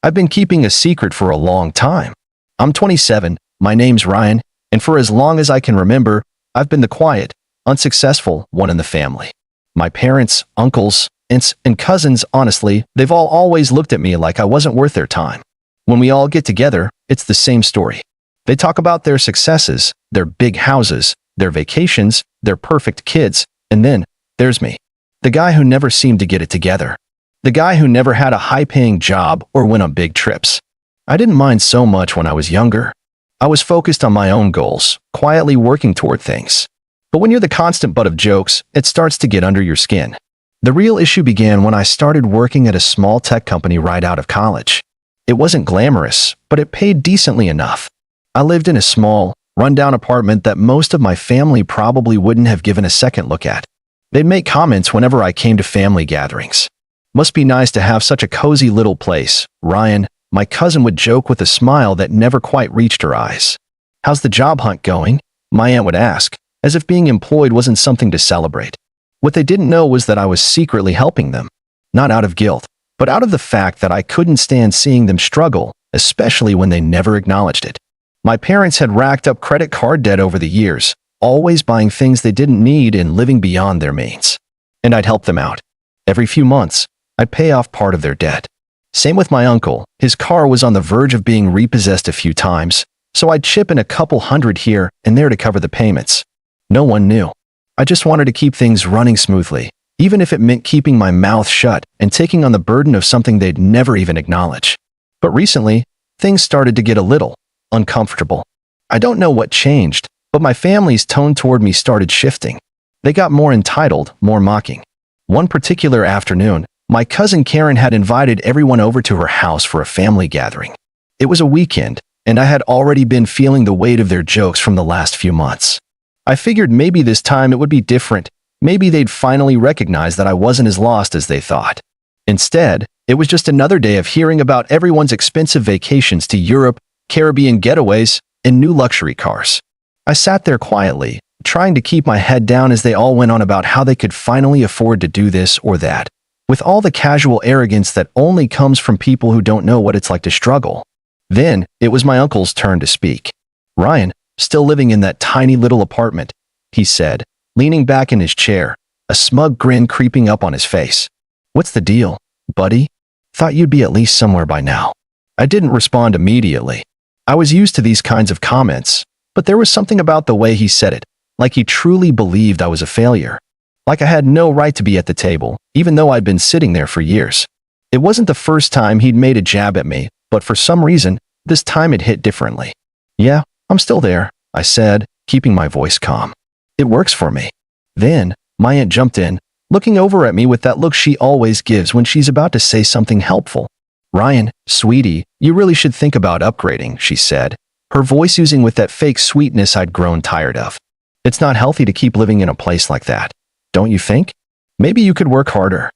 I've been keeping a secret for a long time. I'm 27, my name's Ryan, and for as long as I can remember, I've been the quiet, unsuccessful one in the family. My parents, uncles, aunts, and cousins, honestly, they've all always looked at me like I wasn't worth their time. When we all get together, it's the same story. They talk about their successes, their big houses, their vacations, their perfect kids, and then there's me. The guy who never seemed to get it together. The guy who never had a high-paying job or went on big trips. I didn't mind so much when I was younger. I was focused on my own goals, quietly working toward things. But when you're the constant butt of jokes, it starts to get under your skin. The real issue began when I started working at a small tech company right out of college. It wasn't glamorous, but it paid decently enough. I lived in a small, rundown apartment that most of my family probably wouldn't have given a second look at. They'd make comments whenever I came to family gatherings. Must be nice to have such a cozy little place, Ryan, my cousin would joke with a smile that never quite reached her eyes. How's the job hunt going? My aunt would ask, as if being employed wasn't something to celebrate. What they didn't know was that I was secretly helping them. Not out of guilt, but out of the fact that I couldn't stand seeing them struggle, especially when they never acknowledged it. My parents had racked up credit card debt over the years, always buying things they didn't need and living beyond their means. And I'd help them out. Every few months, I'd pay off part of their debt. Same with my uncle. His car was on the verge of being repossessed a few times, so I'd chip in a couple hundred here and there to cover the payments. No one knew. I just wanted to keep things running smoothly, even if it meant keeping my mouth shut and taking on the burden of something they'd never even acknowledge. But recently, things started to get a little uncomfortable. I don't know what changed, but my family's tone toward me started shifting. They got more entitled, more mocking. One particular afternoon, my cousin Karen had invited everyone over to her house for a family gathering. It was a weekend, and I had already been feeling the weight of their jokes from the last few months. I figured maybe this time it would be different. Maybe they'd finally recognize that I wasn't as lost as they thought. Instead, it was just another day of hearing about everyone's expensive vacations to Europe, Caribbean getaways, and new luxury cars. I sat there quietly, trying to keep my head down as they all went on about how they could finally afford to do this or that, with all the casual arrogance that only comes from people who don't know what it's like to struggle. Then, it was my uncle's turn to speak. Ryan, still living in that tiny little apartment, he said, leaning back in his chair, a smug grin creeping up on his face. What's the deal, buddy? Thought you'd be at least somewhere by now. I didn't respond immediately. I was used to these kinds of comments, but there was something about the way he said it, like he truly believed I was a failure. Like I had no right to be at the table, even though I'd been sitting there for years. It wasn't the first time he'd made a jab at me, but for some reason, this time it hit differently. Yeah, I'm still there, I said, keeping my voice calm. It works for me. Then, my aunt jumped in, looking over at me with that look she always gives when she's about to say something helpful. Ryan, sweetie, you really should think about upgrading, she said, her voice oozing with that fake sweetness I'd grown tired of. It's not healthy to keep living in a place like that, don't you think? Maybe you could work harder.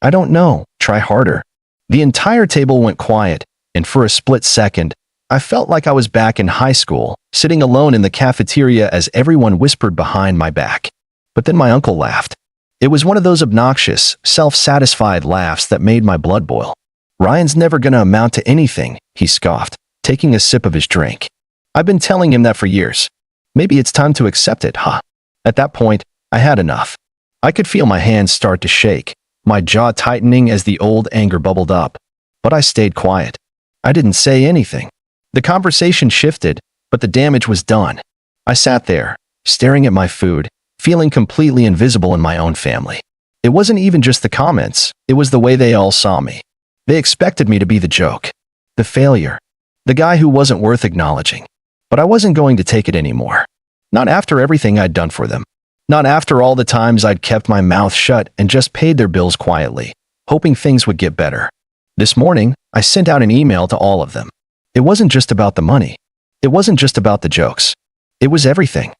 I don't know, try harder. The entire table went quiet, and for a split second, I felt like I was back in high school, sitting alone in the cafeteria as everyone whispered behind my back. But then my uncle laughed. It was one of those obnoxious, self-satisfied laughs that made my blood boil. Ryan's never gonna amount to anything, he scoffed, taking a sip of his drink. I've been telling him that for years. Maybe it's time to accept it, huh? At that point, I had enough. I could feel my hands start to shake, my jaw tightening as the old anger bubbled up. But I stayed quiet. I didn't say anything. The conversation shifted, but the damage was done. I sat there, staring at my food, feeling completely invisible in my own family. It wasn't even just the comments, it was the way they all saw me. They expected me to be the joke, the failure, the guy who wasn't worth acknowledging. But I wasn't going to take it anymore. Not after everything I'd done for them. Not after all the times I'd kept my mouth shut and just paid their bills quietly, hoping things would get better. This morning, I sent out an email to all of them. It wasn't just about the money. It wasn't just about the jokes. It was everything.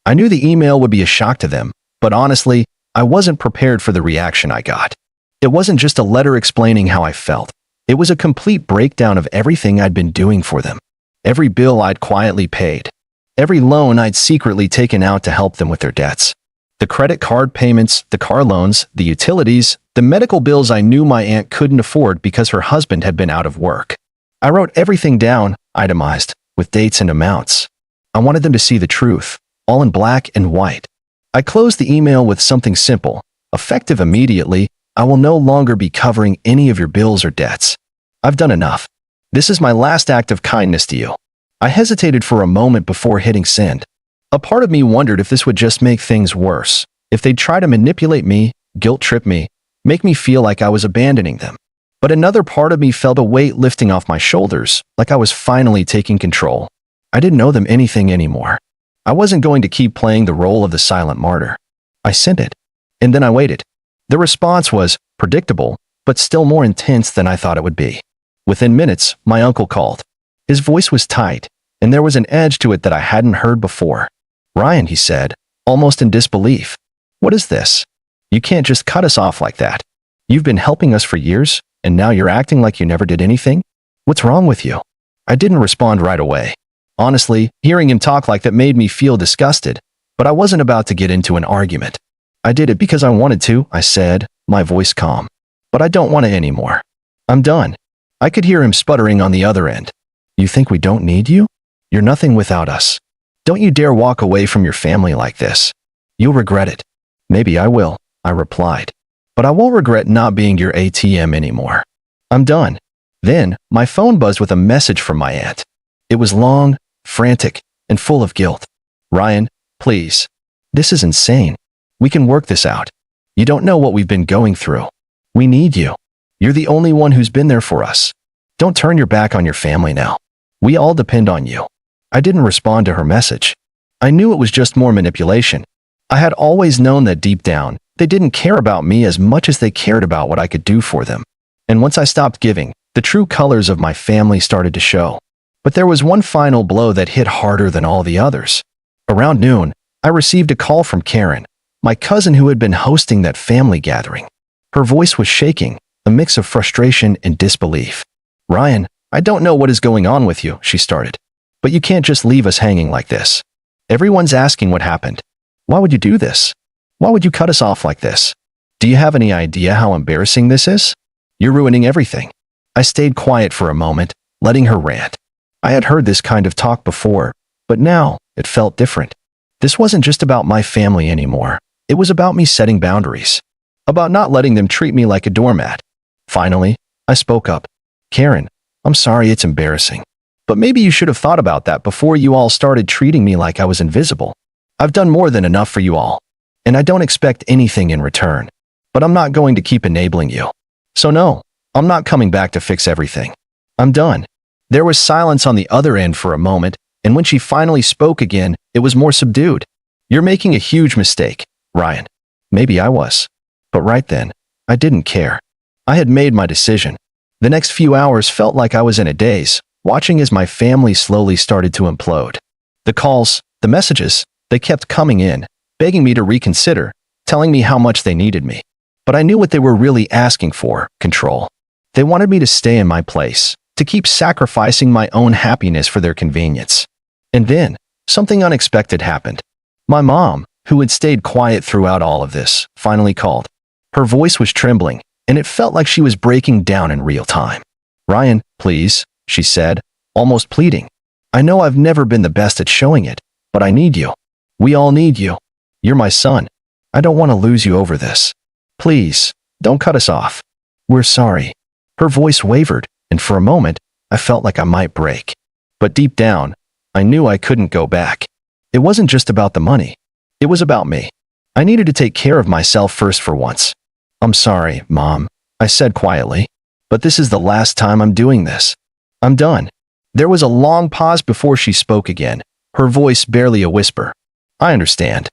I knew the email would be a shock to them, but honestly, I wasn't prepared for the reaction I got. It wasn't just a letter explaining how I felt. It was a complete breakdown of everything I'd been doing for them. Every bill I'd quietly paid. Every loan I'd secretly taken out to help them with their debts. The credit card payments, the car loans, the utilities, The medical bills I knew my aunt couldn't afford because her husband had been out of work. I wrote everything down, itemized, with dates and amounts. I wanted them to see the truth, all in black and white. I closed the email with something simple, effective immediately. I will no longer be covering any of your bills or debts. I've done enough. This is my last act of kindness to you. I hesitated for a moment before hitting send. A part of me wondered if this would just make things worse, if they'd try to manipulate me, guilt-trip me, make me feel like I was abandoning them. But another part of me felt a weight lifting off my shoulders, like I was finally taking control. I didn't owe them anything anymore. I wasn't going to keep playing the role of the silent martyr. I sent it, and then I waited. The response was predictable, but still more intense than I thought it would be. Within minutes, my uncle called. His voice was tight, and there was an edge to it that I hadn't heard before. "Ryan," he said, almost in disbelief. "What is this? You can't just cut us off like that. You've been helping us for years, and now you're acting like you never did anything? What's wrong with you?" I didn't respond right away. Honestly, hearing him talk like that made me feel disgusted, but I wasn't about to get into an argument. "I did it because I wanted to," I said, my voice calm. "But I don't want it anymore. I'm done." I could hear him sputtering on the other end. "You think we don't need you? You're nothing without us. Don't you dare walk away from your family like this. You'll regret it." "Maybe I will," I replied. "But I won't regret not being your ATM anymore. I'm done." Then, my phone buzzed with a message from my aunt. It was long, frantic, and full of guilt. "Ryan, please. This is insane. We can work this out. You don't know what we've been going through. We need you. You're the only one who's been there for us. Don't turn your back on your family now. We all depend on you." I didn't respond to her message. I knew it was just more manipulation. I had always known that deep down, they didn't care about me as much as they cared about what I could do for them. And once I stopped giving, the true colors of my family started to show. But there was one final blow that hit harder than all the others. Around noon, I received a call from Karen, my cousin who had been hosting that family gathering. Her voice was shaking, a mix of frustration and disbelief. "Ryan, I don't know what is going on with you," she started. "But you can't just leave us hanging like this. Everyone's asking what happened. Why would you do this? Why would you cut us off like this? Do you have any idea how embarrassing this is? You're ruining everything." I stayed quiet for a moment, letting her rant. I had heard this kind of talk before, but now it felt different. This wasn't just about my family anymore. It was about me setting boundaries, about not letting them treat me like a doormat. Finally, I spoke up. "Karen, I'm sorry it's embarrassing. But maybe you should have thought about that before you all started treating me like I was invisible. I've done more than enough for you all, and I don't expect anything in return. But I'm not going to keep enabling you. So no, I'm not coming back to fix everything. I'm done." There was silence on the other end for a moment, and when she finally spoke again, it was more subdued. "You're making a huge mistake, Ryan." Maybe I was. But right then, I didn't care. I had made my decision. The next few hours felt like I was in a daze, watching as my family slowly started to implode. The calls, the messages, they kept coming in, begging me to reconsider, telling me how much they needed me. But I knew what they were really asking for: control. They wanted me to stay in my place, to keep sacrificing my own happiness for their convenience. And then, something unexpected happened. My mom, who had stayed quiet throughout all of this, finally called. Her voice was trembling, and it felt like she was breaking down in real time. "Ryan, please," she said, almost pleading. "I know I've never been the best at showing it, but I need you. We all need you. You're my son. I don't want to lose you over this. Please, don't cut us off. We're sorry." Her voice wavered, and for a moment, I felt like I might break. But deep down, I knew I couldn't go back. It wasn't just about the money. It was about me. I needed to take care of myself first for once. "I'm sorry, Mom," I said quietly, "but this is the last time I'm doing this. I'm done." There was a long pause before she spoke again, her voice barely a whisper. "I understand.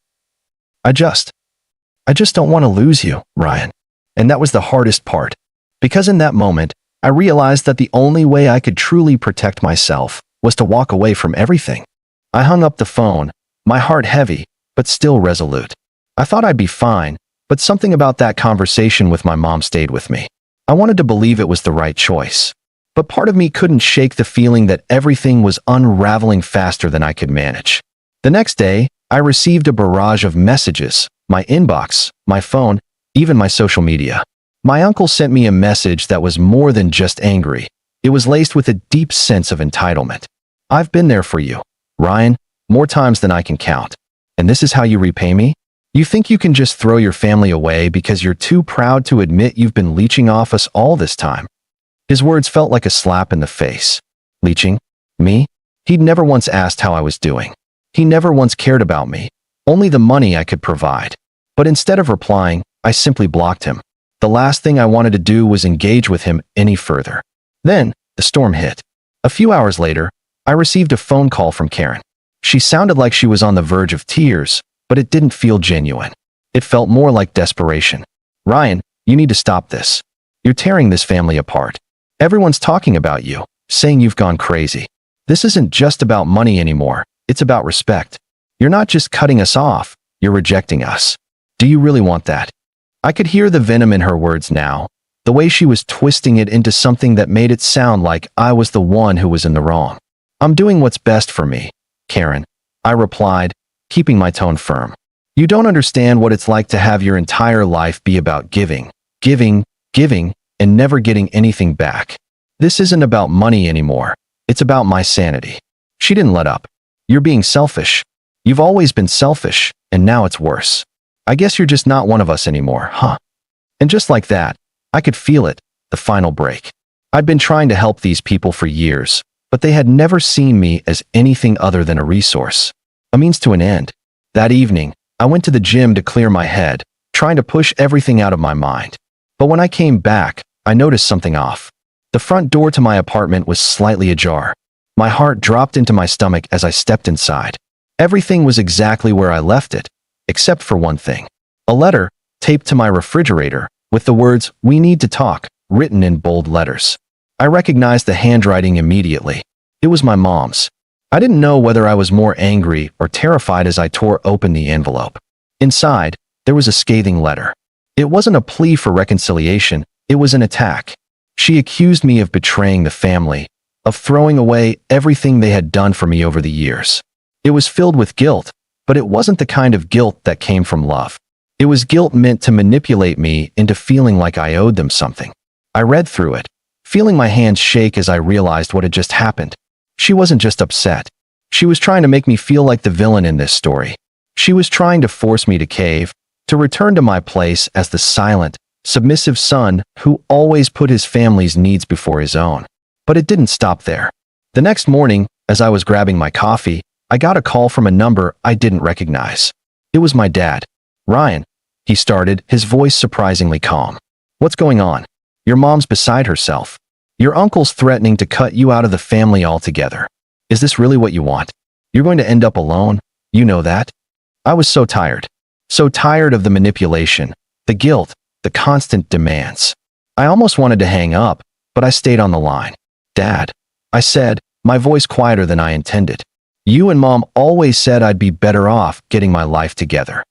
I just don't want to lose you, Ryan." And that was the hardest part, because in that moment, I realized that the only way I could truly protect myself was to walk away from everything. I hung up the phone, my heart heavy, but still resolute. I thought I'd be fine, but something about that conversation with my mom stayed with me. I wanted to believe it was the right choice, but part of me couldn't shake the feeling that everything was unraveling faster than I could manage. The next day, I received a barrage of messages, my inbox, my phone, even my social media. My uncle sent me a message that was more than just angry. It was laced with a deep sense of entitlement. I've been there for you, Ryan, more times than I can count. And this is how you repay me? You think you can just throw your family away because you're too proud to admit you've been leeching off us all this time? His words felt like a slap in the face. Leeching? Me? He'd never once asked how I was doing. He never once cared about me, only the money I could provide. But instead of replying, I simply blocked him. The last thing I wanted to do was engage with him any further. Then, the storm hit. A few hours later, I received a phone call from Karen. She sounded like she was on the verge of tears, but it didn't feel genuine. It felt more like desperation. Ryan, you need to stop this. You're tearing this family apart. Everyone's talking about you, saying you've gone crazy. This isn't just about money anymore. It's about respect. You're not just cutting us off, you're rejecting us. Do you really want that? I could hear the venom in her words now, the way she was twisting it into something that made it sound like I was the one who was in the wrong. I'm doing what's best for me, Karen, I replied, keeping my tone firm. You don't understand what it's like to have your entire life be about giving, giving, giving, and never getting anything back. This isn't about money anymore. It's about my sanity. She didn't let up. You're being selfish. You've always been selfish, and now it's worse. I guess you're just not one of us anymore, huh? And just like that, I could feel it, the final break. I'd been trying to help these people for years, but they had never seen me as anything other than a resource, a means to an end. That evening, I went to the gym to clear my head, trying to push everything out of my mind. But when I came back, I noticed something off. The front door to my apartment was slightly ajar. My heart dropped into my stomach as I stepped inside. Everything was exactly where I left it, except for one thing. A letter, taped to my refrigerator, with the words, "We need to talk," written in bold letters. I recognized the handwriting immediately. It was my mom's. I didn't know whether I was more angry or terrified as I tore open the envelope. Inside, there was a scathing letter. It wasn't a plea for reconciliation, it was an attack. She accused me of betraying the family, of throwing away everything they had done for me over the years. It was filled with guilt, but it wasn't the kind of guilt that came from love. It was guilt meant to manipulate me into feeling like I owed them something. I read through it, feeling my hands shake as I realized what had just happened. She wasn't just upset. She was trying to make me feel like the villain in this story. She was trying to force me to cave, to return to my place as the silent, submissive son who always put his family's needs before his own. But it didn't stop there. The next morning, as I was grabbing my coffee, I got a call from a number I didn't recognize. It was my dad. "Ryan," he started, his voice surprisingly calm. "What's going on? Your mom's beside herself. Your uncle's threatening to cut you out of the family altogether. Is this really what you want? You're going to end up alone? You know that?" I was so tired. So tired of the manipulation, the guilt, the constant demands. I almost wanted to hang up, but I stayed on the line. "Dad," I said, my voice quieter than I intended. "You and Mom always said I'd be better off getting my life together.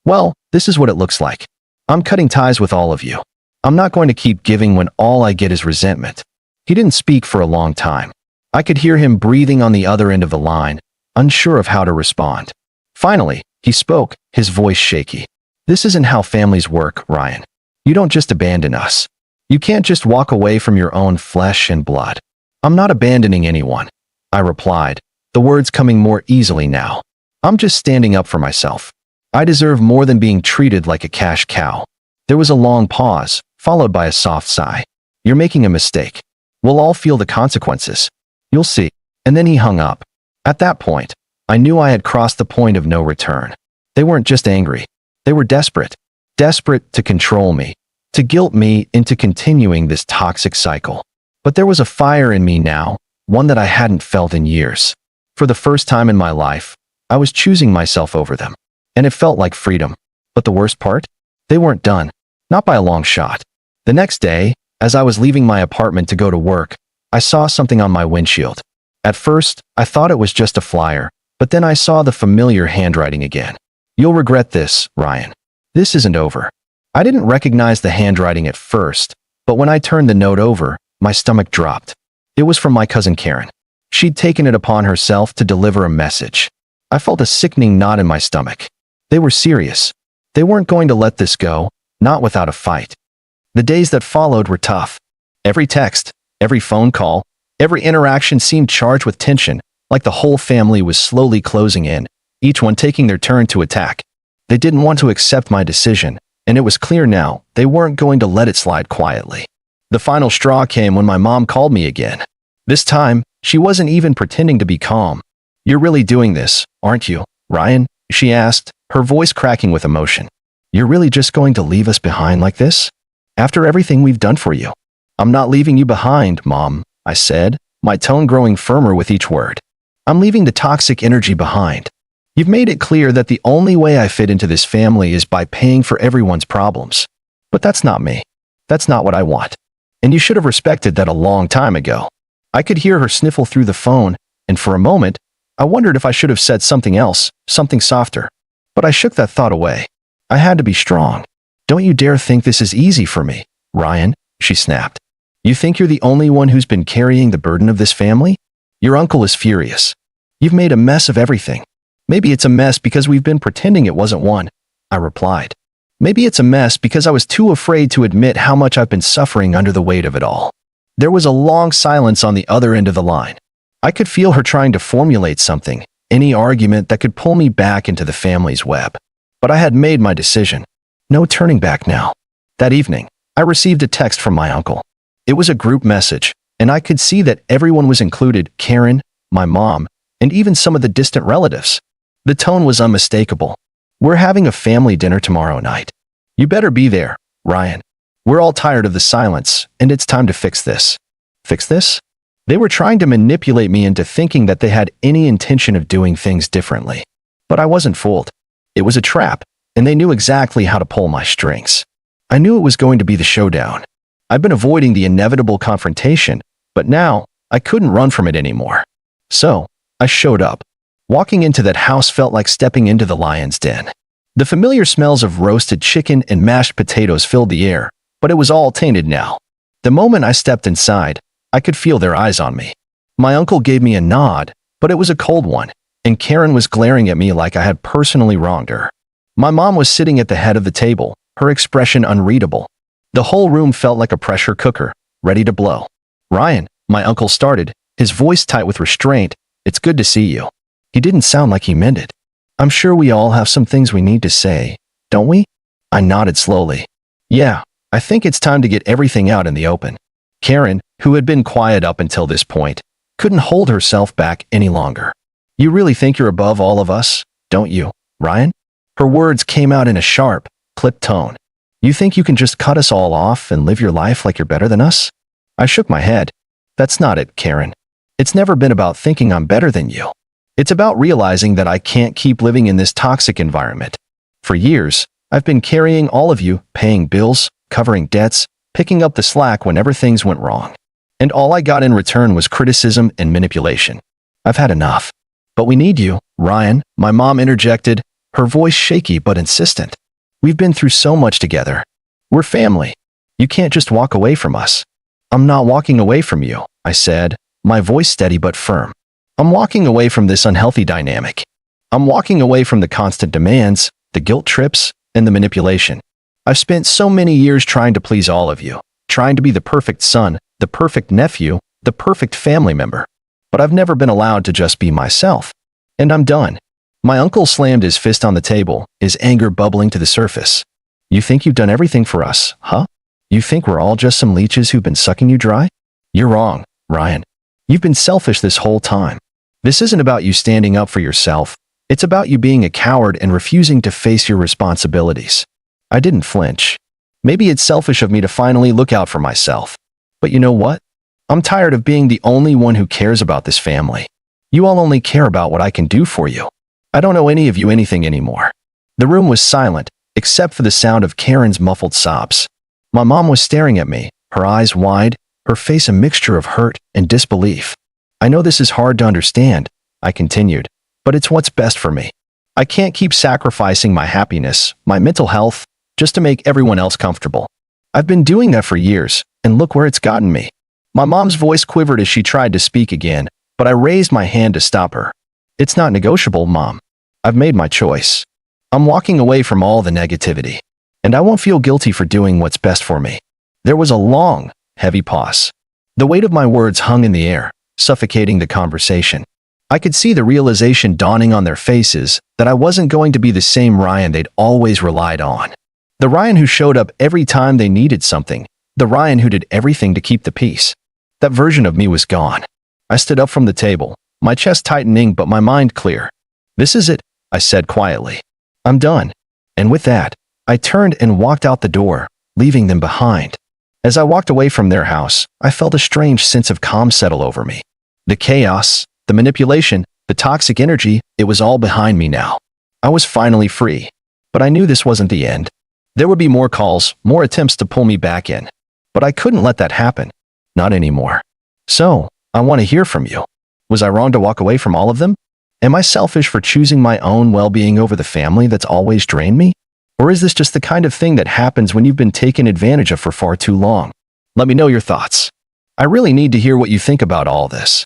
Well, this is what it looks like. I'm cutting ties with all of you. I'm not going to keep giving when all I get is resentment." He didn't speak for a long time. I could hear him breathing on the other end of the line, unsure of how to respond. Finally, he spoke, his voice shaky. "This isn't how families work, Ryan. You don't just abandon us. You can't just walk away from your own flesh and blood." "I'm not abandoning anyone," I replied, the words coming more easily now. "I'm just standing up for myself. I deserve more than being treated like a cash cow." There was a long pause, followed by a soft sigh. "You're making a mistake. We'll all feel the consequences. You'll see." And then he hung up. At that point, I knew I had crossed the point of no return. They weren't just angry. They were desperate. Desperate to control me, to guilt me into continuing this toxic cycle. But there was a fire in me now, one that I hadn't felt in years. For the first time in my life, I was choosing myself over them. And it felt like freedom. But the worst part? They weren't done. Not by a long shot. The next day, as I was leaving my apartment to go to work, I saw something on my windshield. At first, I thought it was just a flyer, but then I saw the familiar handwriting again. "You'll regret this, Ryan. This isn't over." I didn't recognize the handwriting at first, but when I turned the note over, my stomach dropped. It was from my cousin Karen. She'd taken it upon herself to deliver a message. I felt a sickening knot in my stomach. They were serious. They weren't going to let this go, not without a fight. The days that followed were tough. Every text, every phone call, every interaction seemed charged with tension, like the whole family was slowly closing in, each one taking their turn to attack. They didn't want to accept my decision, and it was clear now they weren't going to let it slide quietly. The final straw came when my mom called me again. This time, she wasn't even pretending to be calm. "You're really doing this, aren't you, Ryan?" she asked, her voice cracking with emotion. "You're really just going to leave us behind like this? After everything we've done for you?" "I'm not leaving you behind, Mom," I said, my tone growing firmer with each word. "I'm leaving the toxic energy behind. You've made it clear that the only way I fit into this family is by paying for everyone's problems. But that's not me. That's not what I want. And you should have respected that a long time ago." I could hear her sniffle through the phone, and for a moment, I wondered if I should have said something else, something softer. But I shook that thought away. I had to be strong. "Don't you dare think this is easy for me, Ryan," she snapped. "You think you're the only one who's been carrying the burden of this family? Your uncle is furious. You've made a mess of everything. Maybe it's a mess because we've been pretending it wasn't one," I replied. "Maybe it's a mess because I was too afraid to admit how much I've been suffering under the weight of it all." There was a long silence on the other end of the line. I could feel her trying to formulate something, any argument that could pull me back into the family's web. But I had made my decision. No turning back now. That evening, I received a text from my uncle. It was a group message, and I could see that everyone was included: Karen, my mom, and even some of the distant relatives. The tone was unmistakable. "We're having a family dinner tomorrow night. You better be there, Ryan. We're all tired of the silence, and it's time to fix this." Fix this? They were trying to manipulate me into thinking that they had any intention of doing things differently. But I wasn't fooled. It was a trap, and they knew exactly how to pull my strings. I knew it was going to be the showdown. I've been avoiding the inevitable confrontation, but now I couldn't run from it anymore. So, I showed up. Walking into that house felt like stepping into the lion's den. The familiar smells of roasted chicken and mashed potatoes filled the air, but it was all tainted now. The moment I stepped inside, I could feel their eyes on me. My uncle gave me a nod, but it was a cold one, and Karen was glaring at me like I had personally wronged her. My mom was sitting at the head of the table, her expression unreadable. The whole room felt like a pressure cooker, ready to blow. "Ryan," my uncle started, his voice tight with restraint, "it's good to see you." He didn't sound like he meant it. "I'm sure we all have some things we need to say, don't we?" I nodded slowly. "Yeah, I think it's time to get everything out in the open." Karen, who had been quiet up until this point, couldn't hold herself back any longer. "You really think you're above all of us, don't you, Ryan?" Her words came out in a sharp, clipped tone. "You think you can just cut us all off and live your life like you're better than us?" I shook my head. "That's not it, Karen. It's never been about thinking I'm better than you. It's about realizing that I can't keep living in this toxic environment. For years, I've been carrying all of you, paying bills, covering debts, picking up the slack whenever things went wrong. And all I got in return was criticism and manipulation. I've had enough. But we need you, Ryan," my mom interjected, her voice shaky but insistent. "We've been through so much together. We're family. You can't just walk away from us." "I'm not walking away from you," I said, my voice steady but firm. "I'm walking away from this unhealthy dynamic. I'm walking away from the constant demands, the guilt trips, and the manipulation. I've spent so many years trying to please all of you, trying to be the perfect son, the perfect nephew, the perfect family member. But I've never been allowed to just be myself. And I'm done." My uncle slammed his fist on the table, his anger bubbling to the surface. "You think you've done everything for us, huh? You think we're all just some leeches who've been sucking you dry? You're wrong, Ryan. You've been selfish this whole time. This isn't about you standing up for yourself. It's about you being a coward and refusing to face your responsibilities." I didn't flinch. Maybe it's selfish of me to finally look out for myself. But you know what? I'm tired of being the only one who cares about this family. You all only care about what I can do for you. I don't owe any of you anything anymore. The room was silent, except for the sound of Karen's muffled sobs. My mom was staring at me, her eyes wide, her face a mixture of hurt and disbelief. "I know this is hard to understand," I continued, "but it's what's best for me. I can't keep sacrificing my happiness, my mental health, just to make everyone else comfortable. I've been doing that for years, and look where it's gotten me." My mom's voice quivered as she tried to speak again, but I raised my hand to stop her. "It's not negotiable, Mom. I've made my choice. I'm walking away from all the negativity, and I won't feel guilty for doing what's best for me. There was a long, heavy pause. The weight of my words hung in the air, suffocating the conversation. I could see the realization dawning on their faces that I wasn't going to be the same Ryan they'd always relied on. The Ryan who showed up every time they needed something. The Ryan who did everything to keep the peace. That version of me was gone. I stood up from the table, my chest tightening but my mind clear. "This is it," I said quietly. "I'm done." And with that, I turned and walked out the door, leaving them behind. As I walked away from their house, I felt a strange sense of calm settle over me. The chaos, the manipulation, the toxic energy, it was all behind me now. I was finally free. But I knew this wasn't the end. There would be more calls, more attempts to pull me back in. But I couldn't let that happen. Not anymore. So, I want to hear from you. Was I wrong to walk away from all of them? Am I selfish for choosing my own well-being over the family that's always drained me? Or is this just the kind of thing that happens when you've been taken advantage of for far too long? Let me know your thoughts. I really need to hear what you think about all this.